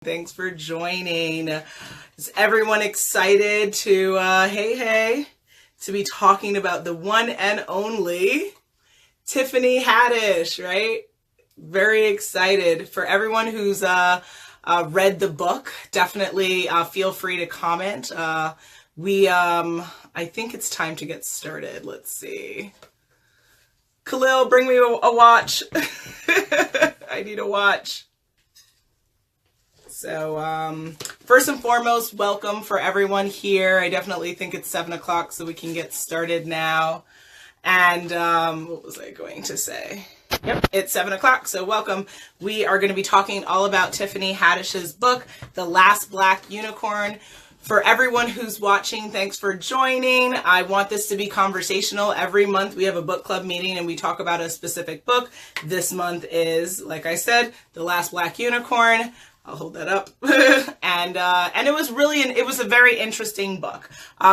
Thanks for joining. Is everyone excited to, to be talking about the one and only Tiffany Haddish, right? Very excited. For everyone who's read the book, definitely feel free to comment. I think it's time to get started. Let's see. Khalil, bring me a watch. I need a watch. So, first and foremost, welcome for everyone here. I definitely think it's 7 o'clock, so we can get started now. And what was I going to say? Yep, it's 7 o'clock, so welcome. We are going to be talking all about Tiffany Haddish's book, The Last Black Unicorn. For everyone who's watching, thanks for joining. I want this to be conversational. Every month we have a book club meeting and we talk about a specific book. This month is, like I said, The Last Black Unicorn. I'll hold that up. And it was a very interesting book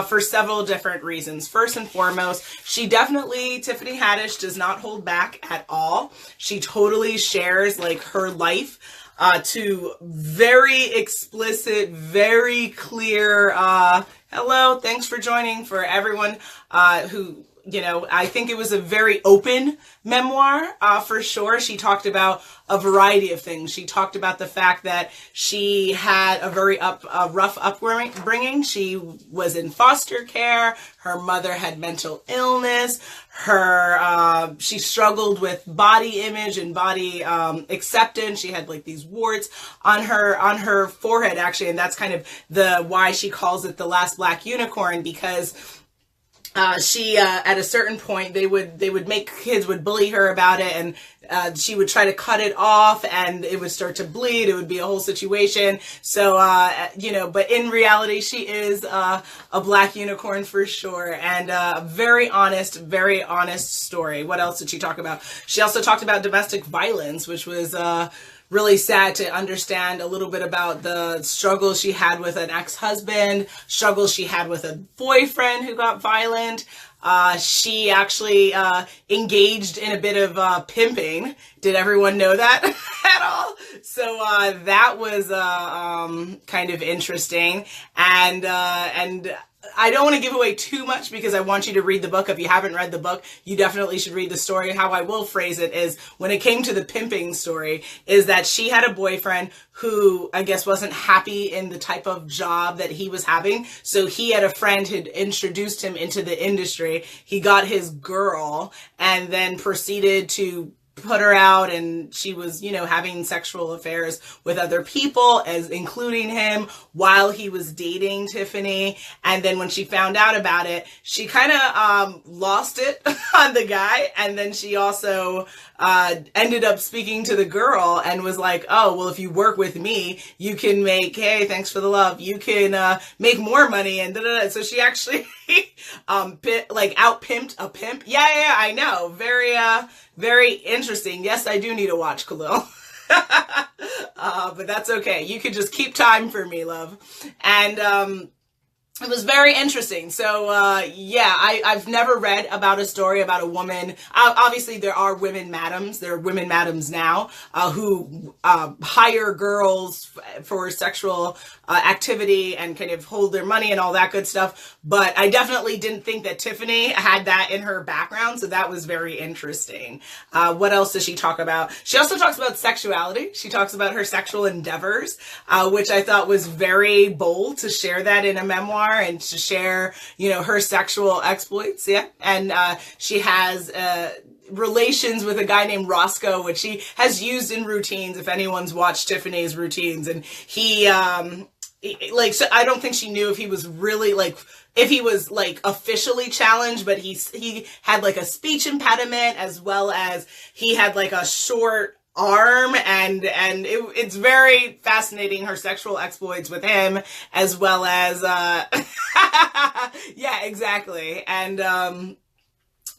for several different reasons. First and foremost, Tiffany Haddish does not hold back at all. She totally shares like her life to very explicit, very clear, hello, thanks for joining. For everyone who, I think it was a very open memoir, for sure. She talked about a variety of things. She talked about the fact that she had a very rough upbringing. She was in foster care. Her mother had mental illness. She struggled with body image and body acceptance. She had like these warts on her forehead, actually, and that's kind of why she calls it the last black unicorn, because she at a certain point they would make kids would bully her about it, and she would try to cut it off and it would start to bleed. It would be a whole situation. So but in reality she is a black unicorn for sure, and a very honest story. What else did she talk about? She also talked about domestic violence, which was really sad to understand a little bit about the struggles she had with an ex-husband, struggles she had with a boyfriend who got violent. She actually engaged in a bit of pimping. Did everyone know that at all? So that was kind of interesting. And I don't want to give away too much because I want you to read the book. If you haven't read the book, you definitely should read the story. How I will phrase it is, when it came to the pimping story, is that she had a boyfriend who I guess wasn't happy in the type of job that he was having. So he had a friend who'd introduced him into the industry. He got his girl and then proceeded to put her out, and she was, having sexual affairs with other people, as including him, while he was dating Tiffany. And then when she found out about it, she kind of lost it on the guy. And then she also ended up speaking to the girl and was like, oh, well, if you work with me, you can make, hey, thanks for the love, you can make more money, and da-da-da. So she actually out pimped a pimp. Yeah, I know. Very interesting. Yes, I do need to watch, Khalil. But that's okay. You could just keep time for me, love. And it was very interesting. So, I've never read about a story about a woman. Obviously, there are women madams. There are women madams now who hire girls for sexual activity and kind of hold their money and all that good stuff. But I definitely didn't think that Tiffany had that in her background. So that was very interesting. What else does she talk about? She also talks about sexuality. She talks about her sexual endeavors, which I thought was very bold to share that in a memoir and to share, her sexual exploits. Yeah. And she has relations with a guy named Roscoe, which she has used in routines, if anyone's watched Tiffany's routines. And so I don't think she knew if he was really if he was officially challenged, but he had a speech impediment, as well as he had a short arm, and it's very fascinating, her sexual exploits with him, as well as yeah, exactly. And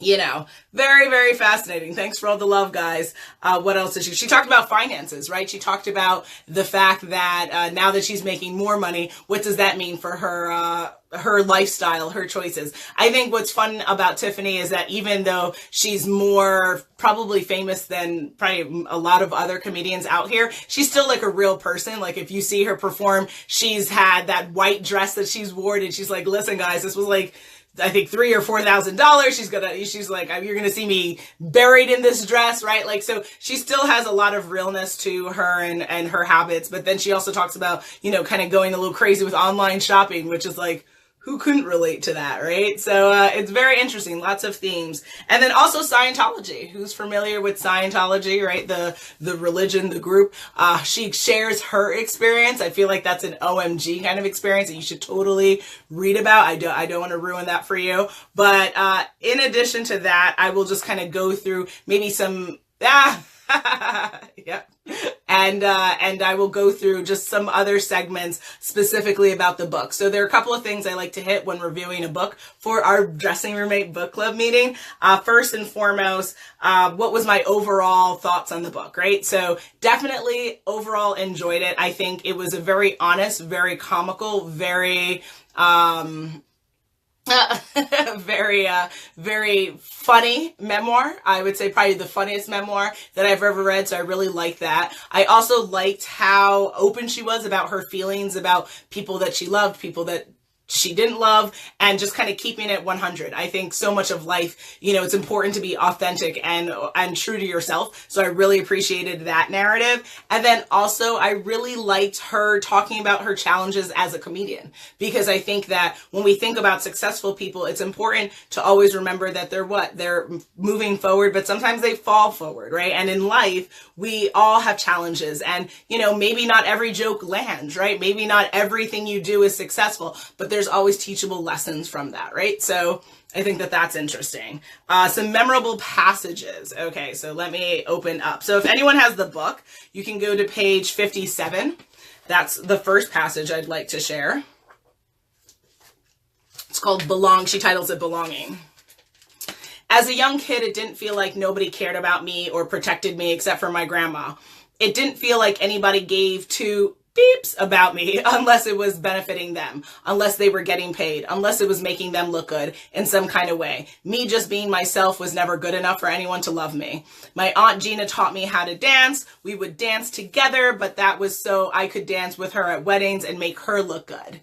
You know, very, very fascinating. Thanks for all the love, guys. What else did she talked about finances, right? She talked about the fact that now that she's making more money, what does that mean for her lifestyle, her choices? I think what's fun about Tiffany is that even though she's more probably famous than probably a lot of other comedians out here, she's still like a real person. Like if you see her perform, she's had that white dress that she's worn and she's like, listen guys, this was like, I think $3,000 or $4,000. She's like, you're gonna see me buried in this dress, right? Like, so she still has a lot of realness to her and her habits. But then she also talks about, you know, kind of going a little crazy with online shopping, which is like, who couldn't relate to that, right? So it's very interesting, lots of themes. And then also Scientology. Who's familiar with Scientology, right? The religion, the group. She shares her experience. I feel like that's an OMG kind of experience that you should totally read about. I don't want to ruin that for you. But in addition to that, I will just kind of go through maybe some... Yep. And I will go through just some other segments specifically about the book. So there are a couple of things I like to hit when reviewing a book for our Dressing Roommate book club meeting. First and foremost, what was my overall thoughts on the book, right? So definitely overall enjoyed it. I think it was a very honest, very comical, very, very funny memoir. I would say probably the funniest memoir that I've ever read. So I really liked that. I also liked how open she was about her feelings about people that she loved, people that she didn't love, and just kind of keeping it 100. I think so much of life, you know, it's important to be authentic and true to yourself. So I really appreciated that narrative. And then also I really liked her talking about her challenges as a comedian, because I think that when we think about successful people, it's important to always remember that they're moving forward, but sometimes they fall forward, right? And in life, we all have challenges, and, you know, maybe not every joke lands, right? Maybe not everything you do is successful, but there's always teachable lessons from that, right? So I think that that's interesting. Some memorable passages. Okay, so let me open up. So if anyone has the book, you can go to page 57. That's the first passage I'd like to share. It's called Belong. She titles it Belonging. As a young kid, it didn't feel like nobody cared about me or protected me except for my grandma. It didn't feel like anybody gave two beeps about me unless it was benefiting them, unless they were getting paid, unless it was making them look good in some kind of way. Me just being myself was never good enough for anyone to love me. My Aunt Gina taught me how to dance. We would dance together, but that was so I could dance with her at weddings and make her look good.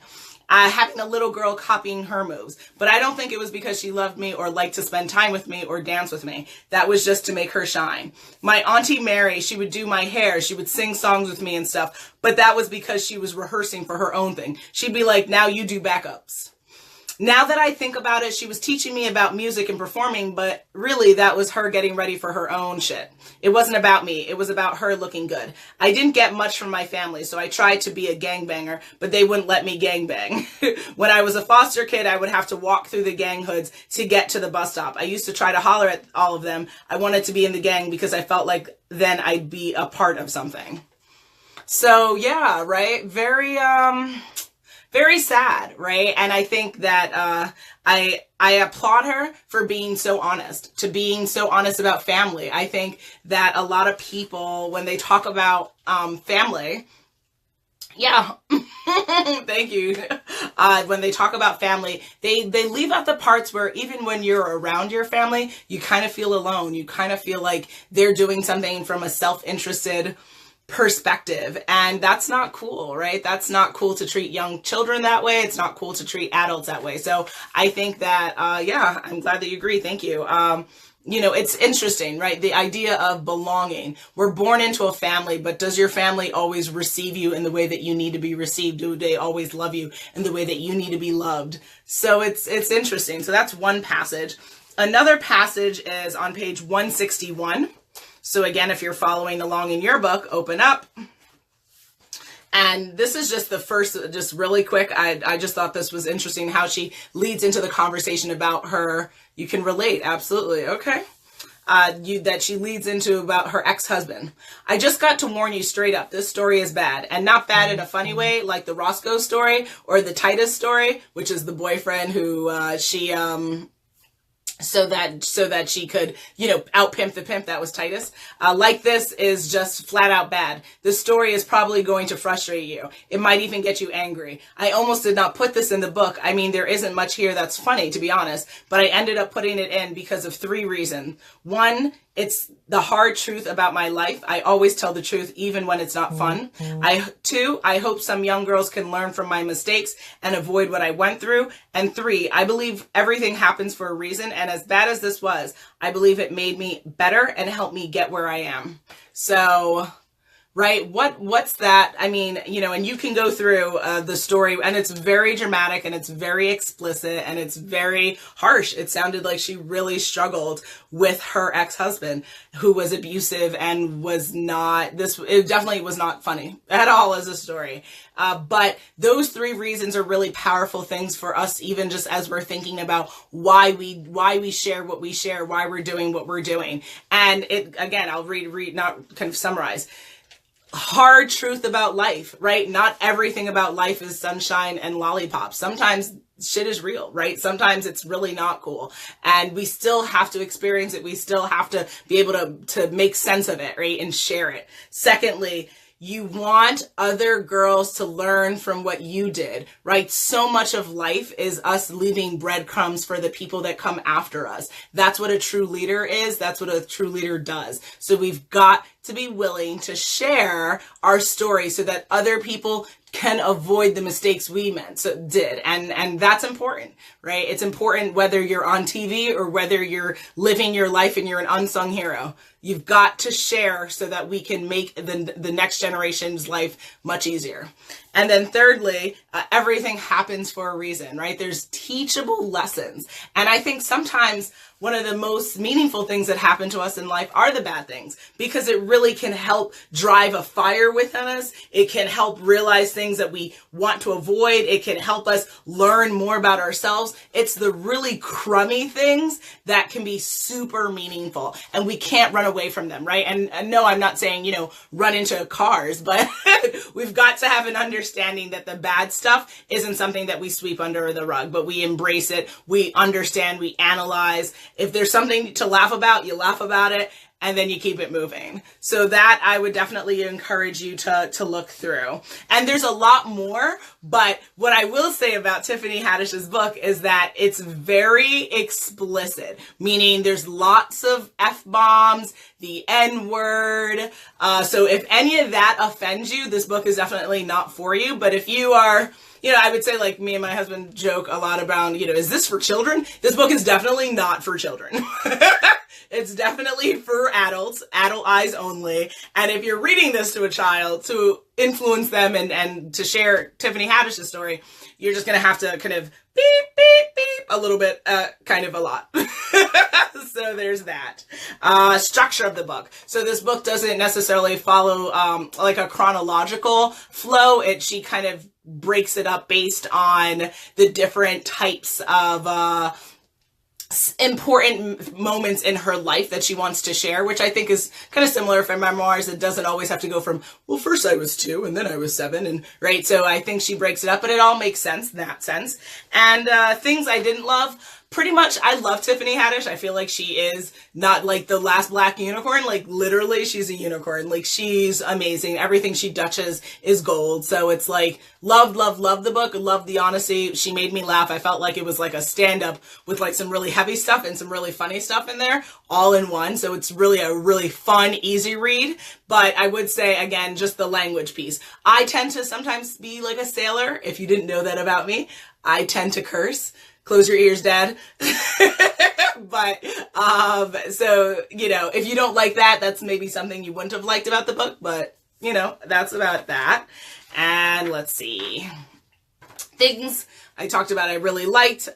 Having a little girl copying her moves. But I don't think it was because she loved me or liked to spend time with me or dance with me. That was just to make her shine. My Auntie Mary, she would do my hair. She would sing songs with me and stuff. But that was because she was rehearsing for her own thing. She'd be like, now you do backups. Now that I think about it, she was teaching me about music and performing, but really that was her getting ready for her own shit. It wasn't about me. It was about her looking good. I didn't get much from my family, so I tried to be a gangbanger, but they wouldn't let me gangbang. When I was a foster kid, I would have to walk through the gang hoods to get to the bus stop. I used to try to holler at all of them. I wanted to be in the gang because I felt like then I'd be a part of something. So yeah, right? Very sad, right? And I think that I applaud her for being so honest, about family. I think that a lot of people, when they talk about family, yeah, thank you. When they talk about family, they leave out the parts where even when you're around your family, you kind of feel alone. You kind of feel like they're doing something from a self-interested perspective, and that's not cool, right? That's not cool to treat young children that way. It's not cool to treat adults that way. So I think that, yeah, I'm glad that you agree. Thank you. You know, it's interesting, right? The idea of belonging. We're born into a family, but does your family always receive you in the way that you need to be received? Do they always love you in the way that you need to be loved? So it's interesting. So that's one passage. Another passage is on page 161. So again, if you're following along in your book, open up. And this is just the first, just really quick. I just thought this was interesting how she leads into the conversation about her. You can relate. Absolutely. Okay. That she leads into about her ex-husband. I just got to warn you straight up. This story is bad, and not bad in a funny way, like the Roscoe story or the Titus story, which is the boyfriend who, so that she could, out pimp the pimp. That was Titus. Like this is just flat out bad. This story is probably going to frustrate you. It might even get you angry. I almost did not put this in the book. I mean, there isn't much here that's funny, to be honest, but I ended up putting it in because of 3 reasons. 1, it's the hard truth about my life. I always tell the truth, even when it's not fun. 2, I hope some young girls can learn from my mistakes and avoid what I went through. And 3, I believe everything happens for a reason. And as bad as this was, I believe it made me better and helped me get where I am. So, right? What's that? I mean, and you can go through the story, and it's very dramatic, and it's very explicit, and it's very harsh. It sounded like she really struggled with her ex-husband, who was abusive and was not, it definitely was not funny at all as a story. But those 3 reasons are really powerful things for us, even just as we're thinking about why we share what we share, why we're doing what we're doing. And it, again, I'll read, not kind of summarize. Hard truth about life, right? Not everything about life is sunshine and lollipops. Sometimes shit is real, right? Sometimes it's really not cool. And we still have to experience it. We still have to be able to make sense of it, right? And share it. Secondly, you want other girls to learn from what you did, right? So much of life is us leaving breadcrumbs for the people that come after us. That's what a true leader is. That's what a true leader does. So we've got to be willing to share our story so that other people can avoid the mistakes we did. And that's important, right? It's important whether you're on TV or whether you're living your life and you're an unsung hero. You've got to share so that we can make the next generation's life much easier. And then thirdly, everything happens for a reason, right? There's teachable lessons. And I think sometimes one of the most meaningful things that happen to us in life are the bad things, because it really can help drive a fire within us. It can help realize things that we want to avoid. It can help us learn more about ourselves. It's the really crummy things that can be super meaningful, and we can't run away from them, right? And no, I'm not saying, run into cars, but we've got to have an understanding that the bad stuff isn't something that we sweep under the rug, but we embrace it. We understand, we analyze. If there's something to laugh about, you laugh about it, and then you keep it moving. So that I would definitely encourage you to look through. And there's a lot more, but what I will say about Tiffany Haddish's book is that it's very explicit, meaning there's lots of F-bombs, the N-word. So if any of that offends you, this book is definitely not for you. But if you are, I would say, like, me and my husband joke a lot about, is this for children? This book is definitely not for children. It's definitely for adults, adult eyes only. And if you're reading this to a child to influence them and to share Tiffany Haddish's story, you're just going to have to kind of beep, beep, beep a little bit, kind of a lot. So there's that. Structure of the book. So this book doesn't necessarily follow like a chronological flow. She kind of breaks it up based on the different types of important moments in her life that she wants to share, which I think is kind of similar for memoirs. It doesn't always have to go from, well, first I was 2 and then I was 7, and right. So I think she breaks it up, but it all makes sense in that sense. And things I didn't love. Pretty much, I love Tiffany Haddish. I feel like she is not like the last black unicorn. Like, literally, she's a unicorn. Like, she's amazing. Everything she touches is gold. So it's like, love the book. Love the honesty. She made me laugh. I felt like it was like a stand-up with like some really heavy stuff and some really funny stuff in there, all in one. So it's really a really fun, easy read. But I would say, again, just the language piece. I tend to sometimes be like a sailor. If you didn't know that about me, I tend to curse. Close your ears, Dad. But, so, if you don't like that, that's maybe something you wouldn't have liked about the book, but, that's about that. And let's see. Things I talked about I really liked.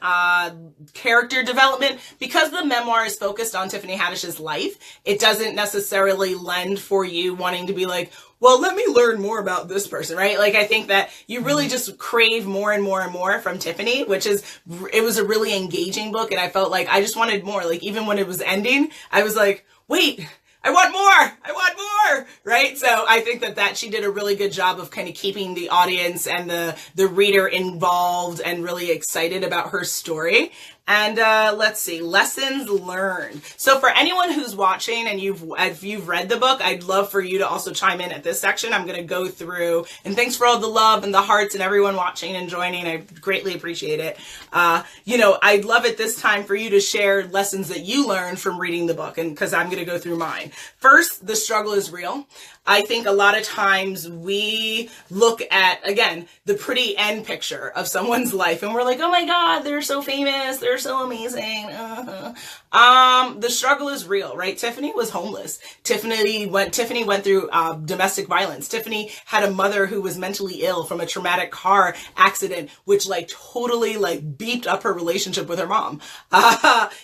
Character development. Because the memoir is focused on Tiffany Haddish's life, it doesn't necessarily lend for you wanting to be like, well, let me learn more about this person, right? Like, I think that you really just crave more and more and more from Tiffany, it was a really engaging book, and I felt like I just wanted more. Like, even when it was ending, I was like, wait, I want more, right? So I think that she did a really good job of kind of keeping the audience and the reader involved and really excited about her story. And let's see, lessons learned. So for anyone who's watching and if you've read the book, I'd love for you to also chime in at this section. I'm going to go through, and thanks for all the love and the hearts and everyone watching and joining. I greatly appreciate it. I'd love at this time for you to share lessons that you learned from reading the book, and because I'm going to go through mine. First, the struggle is real. I think a lot of times we look at, again, the pretty end picture of someone's life and we're like, oh my God, they're so famous. They're so amazing. The struggle is real, right? Tiffany was homeless. Tiffany went through domestic violence. Tiffany had a mother who was mentally ill from a traumatic car accident, which totally beeped up her relationship with her mom.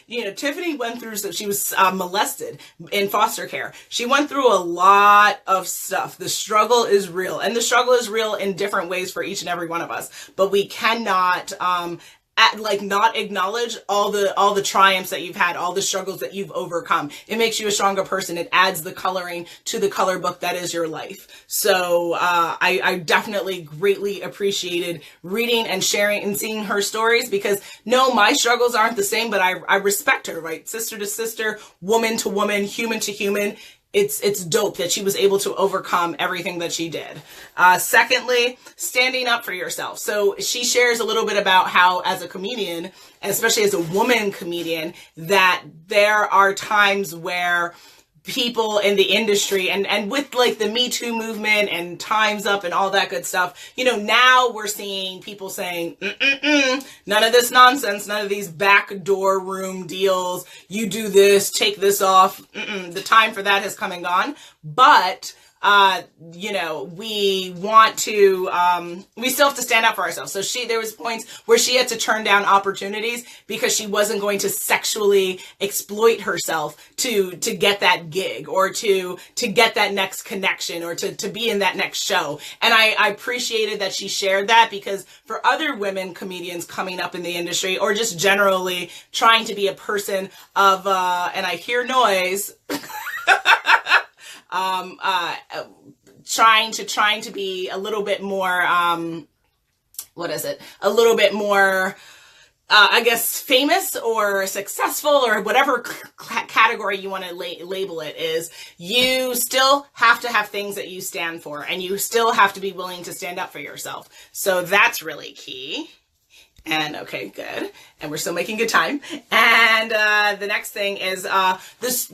Tiffany went through, she was molested in foster care. She went through a lot of stuff. The struggle is real, and the struggle is real in different ways for each and every one of us, but we cannot not acknowledge all the triumphs that you've had, all the struggles that you've overcome. It makes you a stronger person. It adds the coloring to the color book that is your life. So I definitely greatly appreciated reading and sharing and seeing her stories, because no, my struggles aren't the same, but I respect her, right? Sister to sister, woman to woman, human to human. It's dope that she was able to overcome everything that she did. Secondly, standing up for yourself. So she shares a little bit about how, as a comedian, especially as a woman comedian, that there are times where people in the industry and with the Me Too movement and Time's Up and all that good stuff, now we're seeing people saying, none of this nonsense, none of these backdoor room deals, you do this, take this off. The time for that has come and gone. But we want to, we still have to stand up for ourselves. So there was points where she had to turn down opportunities because she wasn't going to sexually exploit herself to get that gig or to get that next connection or to be in that next show. And I appreciated that she shared that, because for other women comedians coming up in the industry, or just generally trying to be a person of, and I hear noise, trying to be a little bit more, a little bit more, I guess, famous or successful, or whatever category you want to label it is, you still have to have things that you stand for, and you still have to be willing to stand up for yourself. So that's really key. And okay, good. And we're still making good time. And the next thing is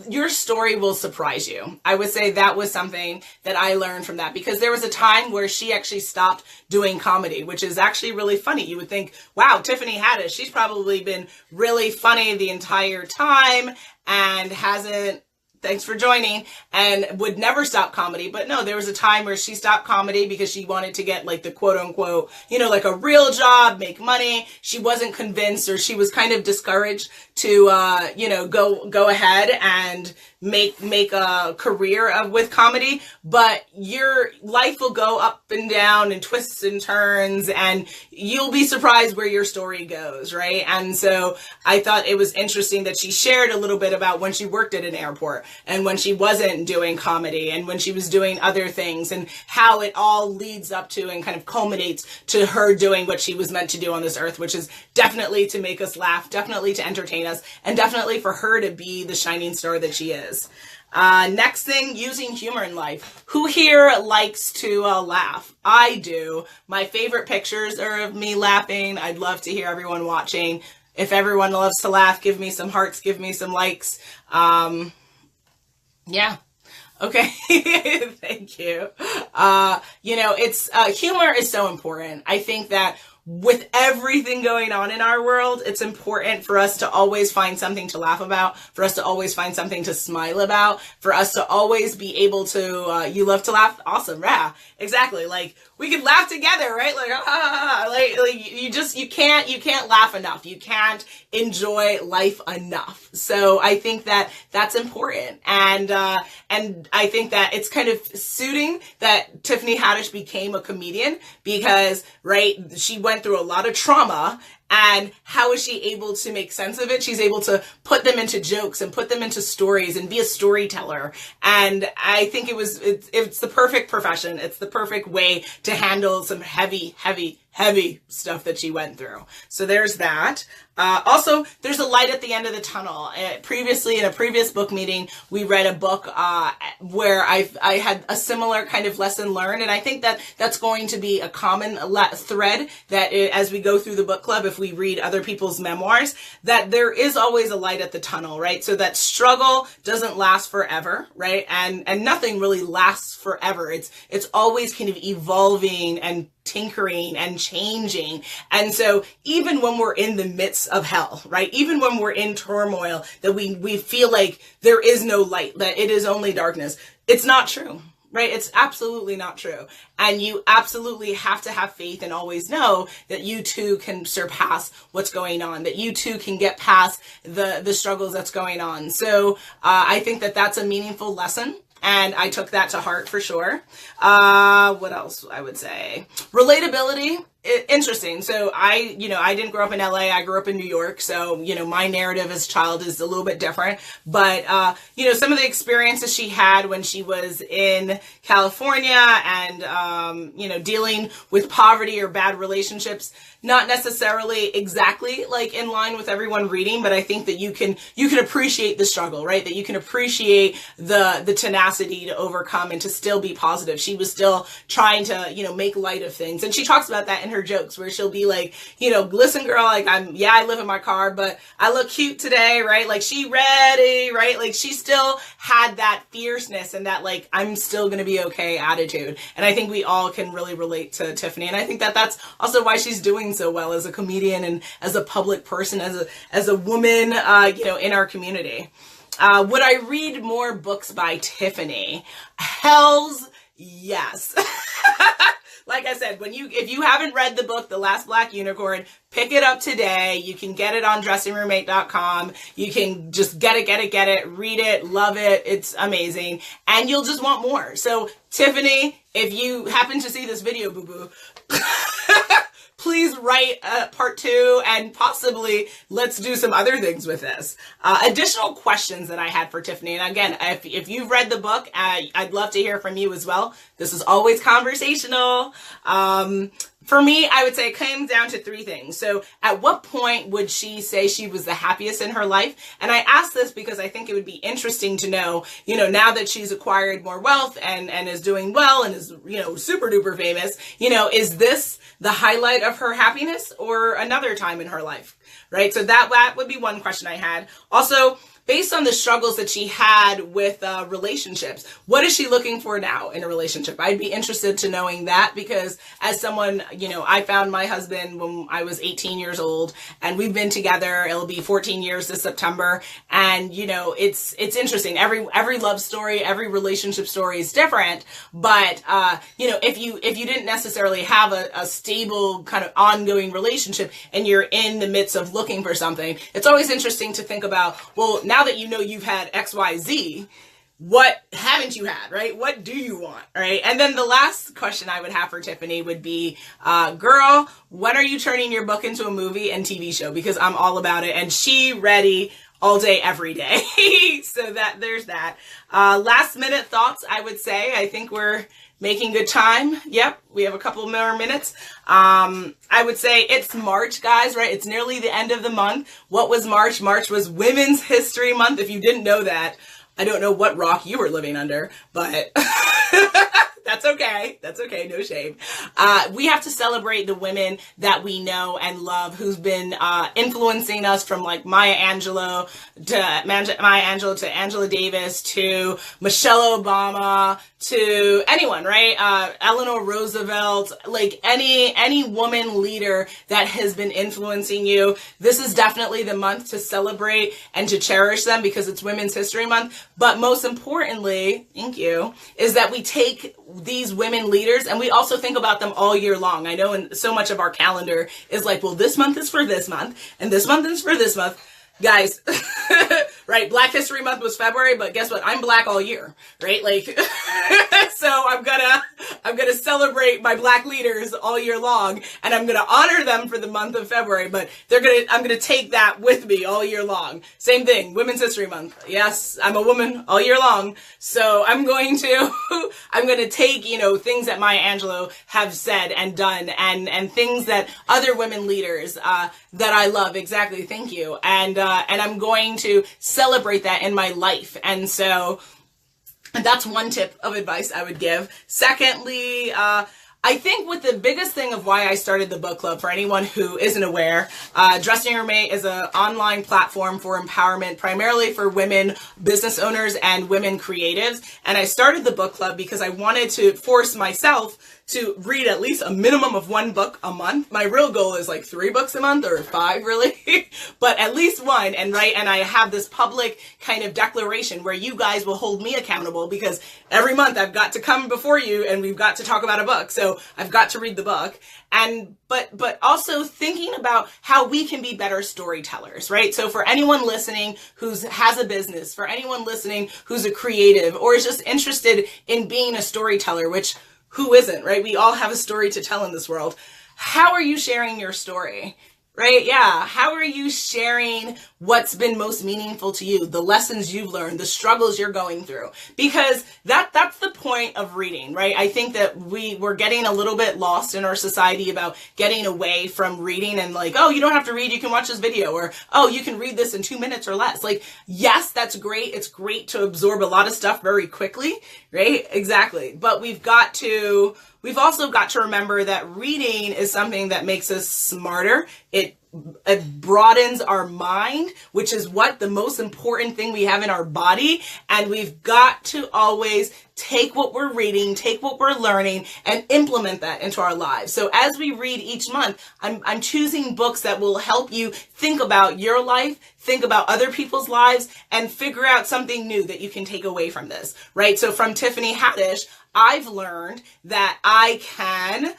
your story will surprise you. I would say that was something that I learned from that, because there was a time where she actually stopped doing comedy, which is actually really funny. You would think, wow, Tiffany Haddish, she's probably been really funny the entire time and hasn't, thanks for joining, and would never stop comedy. But no, there was a time where she stopped comedy because she wanted to get the quote unquote, a real job, make money. She wasn't convinced, or she was kind of discouraged to, go ahead and make a career with comedy. But your life will go up and down and twists and turns, and you'll be surprised where your story goes, right? And so I thought it was interesting that she shared a little bit about when she worked at an airport, and when she wasn't doing comedy, and when she was doing other things, and how it all leads up to and kind of culminates to her doing what she was meant to do on this earth, which is definitely to make us laugh, definitely to entertain us, and definitely for her to be the shining star that she is. Next thing, using humor in life. Who here likes to laugh? I do. My favorite pictures are of me laughing. I'd love to hear everyone watching. If everyone loves to laugh, give me some hearts, give me some likes. Yeah. Okay. Thank you. Humor is so important. I think that with everything going on in our world, it's important for us to always find something to laugh about, for us to always find something to smile about, for us to always be able to, you love to laugh? Awesome. Yeah, exactly. We could laugh together, right? You can't laugh enough. You can't enjoy life enough. So I think that that's important. And I think that it's kind of suiting that Tiffany Haddish became a comedian, because, right, she went through a lot of trauma, and how is she able to make sense of it? She's able to put them into jokes and put them into stories and be a storyteller. And I think it's the perfect profession. It's the perfect way to handle some heavy, heavy, heavy stuff that she went through. So there's that. Also, there's a light at the end of the tunnel. Previously, in a previous book meeting, we read a book where I had a similar kind of lesson learned, and I think that that's going to be a common thread that as we go through the book club, if we read other people's memoirs, that there is always a light at the tunnel, right? So that struggle doesn't last forever, right? And nothing really lasts forever. It's always kind of evolving and tinkering and changing. And so even when we're in the midst of hell, right? Even when we're in turmoil, that we feel like there is no light, that it is only darkness. It's not true, right? It's absolutely not true. And you absolutely have to have faith and always know that you too can surpass what's going on, that you too can get past the struggles that's going on. So I think that that's a meaningful lesson. And I took that to heart for sure. What else I would say? Relatability. Interesting. So I didn't grow up in LA. I grew up in New York. So, my narrative as a child is a little bit different. But, some of the experiences she had when she was in California and, dealing with poverty or bad relationships, not necessarily exactly like in line with everyone reading, but I think that you can appreciate the struggle, right? That you can appreciate the tenacity to overcome and to still be positive. She was still trying to, make light of things. And she talks about that in her jokes where she'll be like, listen, girl, like I live in my car, but I look cute today, right? Like she ready, right? Like she still had that fierceness and that like, I'm still going to be okay attitude. And I think we all can really relate to Tiffany. And I think that that's also why she's doing so well as a comedian and as a public person, as a woman, in our community. Would I read more books by Tiffany? Hells yes. Like I said, if you haven't read the book, The Last Black Unicorn, pick it up today. You can get it on dressingroommate.com. You can just get it, read it, love it. It's amazing. And you'll just want more. So Tiffany, if you happen to see this video, boo-boo, please write part 2 and possibly let's do some other things with this. Additional questions that I had for Tiffany. And again, if you've read the book, I'd love to hear from you as well. This is always conversational. For me, I would say it came down to 3 things. So at what point would she say she was the happiest in her life? And I ask this because I think it would be interesting to know, now that she's acquired more wealth and is doing well and is, super duper famous, is this the highlight of her happiness or another time in her life, right? So that would be one question I had. Also, based on the struggles that she had with relationships, what is she looking for now in a relationship? I'd be interested to knowing that because as someone, I found my husband when I was 18 years old and we've been together. It'll be 14 years this September. And, it's interesting. Every love story, every relationship story is different. But, if you didn't necessarily have a stable kind of ongoing relationship and you're in the midst of looking for something, it's always interesting to think about, well, now that you've had XYZ, what haven't you had, right? What do you want, right? And then the last question I would have for Tiffany would be, girl, when are you turning your book into a movie and TV show? Because I'm all about it. And she ready all day, every day. So there's that. Last minute thoughts, I would say. I think we're making good time. Yep, we have a couple more minutes. I would say it's March, guys, right? It's nearly the end of the month. What was March? March was Women's History Month. If you didn't know that, I don't know what rock you were living under, but that's okay. That's okay. No shame. We have to celebrate the women that we know and love who's been influencing us, from like Maya Angelou to Angela Davis to Michelle Obama to anyone, right? Eleanor Roosevelt, like any woman leader that has been influencing you. This is definitely the month to celebrate and to cherish them because it's Women's History Month. But most importantly, thank you, is that we take these women leaders and we also think about them all year long. I know so much of our calendar is like, well, this month is for this month and this month is for this month. Guys, right? Black History Month was February, but guess what? I'm Black all year, right? Like, so I'm gonna celebrate my Black leaders all year long, and I'm gonna honor them for the month of February, but I'm gonna take that with me all year long. Same thing, Women's History Month. Yes, I'm a woman all year long, so I'm going to take, you know, things that Maya Angelou have said and done, and things that other women leaders, that I love. Exactly. Thank you. And I'm going to celebrate that in my life. And so that's one tip of advice I would give. Secondly, I think with the biggest thing of why I started the book club, for anyone who isn't aware, Dressing Your Mate is an online platform for empowerment, primarily for women business owners and women creatives. And I started the book club because I wanted to force myself to read at least a minimum of 1 book a month. My real goal is like 3 books a month, or 5 really, but at least 1. And I have this public kind of declaration where you guys will hold me accountable, because every month I've got to come before you and we've got to talk about a book. So I've got to read the book. And but also thinking about how we can be better storytellers, right? So for anyone listening who has a business, for anyone listening who's a creative or is just interested in being a storyteller, which who isn't, right? We all have a story to tell in this world. How are you sharing your story? Right? Yeah. How are you sharing what's been most meaningful to you, the lessons you've learned, the struggles you're going through? Because that's the point of reading, right? I think that we're getting a little bit lost in our society about getting away from reading, and like, oh, you don't have to read, you can watch this video, or, oh, you can read this in 2 minutes or less. Like, yes, that's great. It's great to absorb a lot of stuff very quickly, right? Exactly. But we've also got to remember that reading is something that makes us smarter. It broadens our mind, which is what the most important thing we have in our body. And we've got to always take what we're reading, take what we're learning, and implement that into our lives. So as we read each month, I'm choosing books that will help you think about your life, think about other people's lives, and figure out something new that you can take away from this, right? So from Tiffany Haddish, I've learned that I can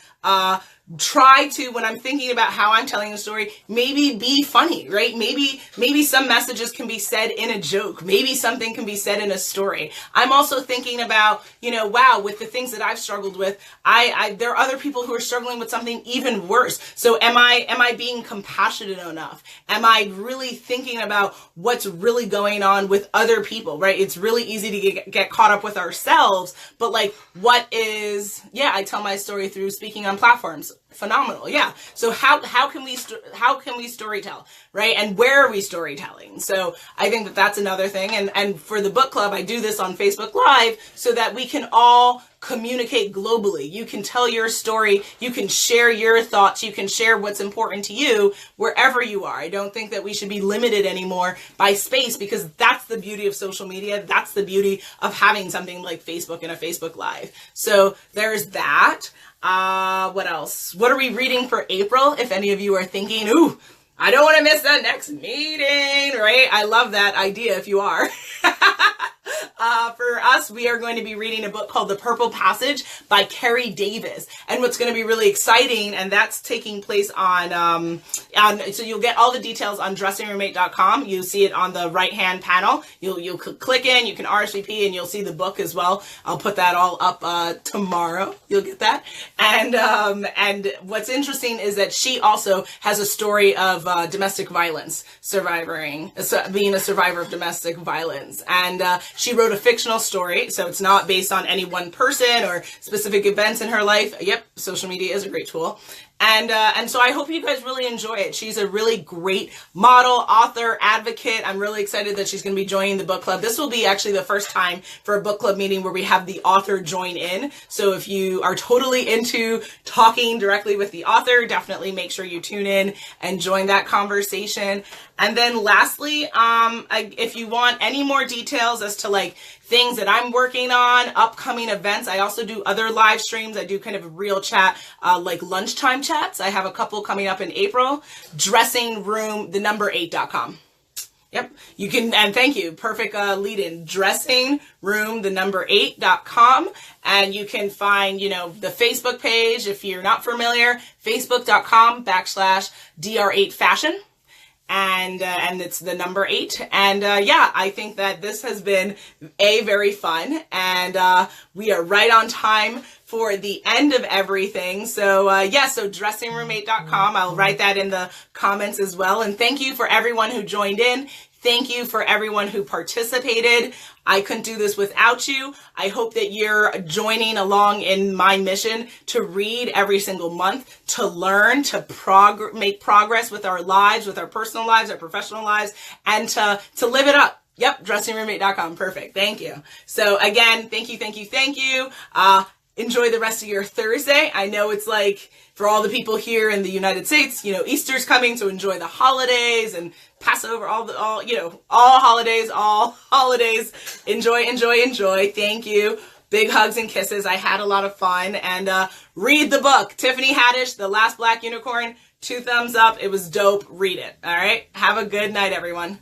try to, when I'm thinking about how I'm telling a story, maybe be funny, right? Maybe some messages can be said in a joke. Maybe something can be said in a story. I'm also thinking about, wow, with the things that I've struggled with, there are other people who are struggling with something even worse. So am I being compassionate enough? Am I really thinking about what's really going on with other people, right? It's really easy to get caught up with ourselves, but like, I tell my story through speaking on platforms. Phenomenal. Yeah. So how can we storytell, right? And where are we storytelling? So I think that that's another thing. And for the book club, I do this on Facebook Live so that we can all communicate globally. You can tell your story. You can share your thoughts. You can share what's important to you wherever you are. I don't think that we should be limited anymore by space, because that's the beauty of social media. That's the beauty of having something like Facebook and a Facebook Live. So there's that. What else? What are we reading for April? If any of you are thinking, ooh, I don't want to miss that next meeting, right? I love that idea if you are. For us, we are going to be reading a book called The Purple Passage by Carrie Davis. And what's going to be really exciting, and that's taking place so you'll get all the details on dressingyourmate.com. You see it on the right-hand panel. You'll click in, you can RSVP, and you'll see the book as well. I'll put that all up tomorrow. You'll get that. And what's interesting is that she also has a story of domestic violence, being a survivor of domestic violence. And she wrote a fictional story, so it's not based on any one person or specific events in her life. Yep, social media is a great tool. And so I hope you guys really enjoy it. She's a really great model, author, advocate. I'm really excited that she's going to be joining the book club. This will be actually the first time for a book club meeting where we have the author join in. So if you are totally into talking directly with the author, definitely make sure you tune in and join that conversation. And then lastly, if you want any more details as to like things that I'm working on, upcoming events, I also do other live streams. I do kind of a real chat, like lunchtime chats. I have a couple coming up in April. DressingRoom8.com. Yep. You can, and thank you. Perfect lead-in. DressingRoom8.com. And you can find, the Facebook page if you're not familiar, facebook.com/DR8fashion. and it's the number 8. And yeah, I think that this has been very fun, and we are right on time for the end of everything. So yeah, so dressingroommate.com. I'll write that in the comments as well. And thank you for everyone who joined in. Thank you for everyone who participated. I couldn't do this without you. I hope that you're joining along in my mission to read every single month, to learn, to make progress with our lives, with our personal lives, our professional lives, and to live it up. Yep, dressingroommate.com. Perfect. Thank you. So again, thank you, thank you, thank you. Enjoy the rest of your Thursday. I know it's like, for all the people here in the United States, you know, Easter's coming, so enjoy the holidays and Passover, all holidays. Enjoy, enjoy, enjoy. Thank you. Big hugs and kisses. I had a lot of fun. And read the book, Tiffany Haddish, The Last Black Unicorn. 2 thumbs up. It was dope. Read it. All right. Have a good night, everyone.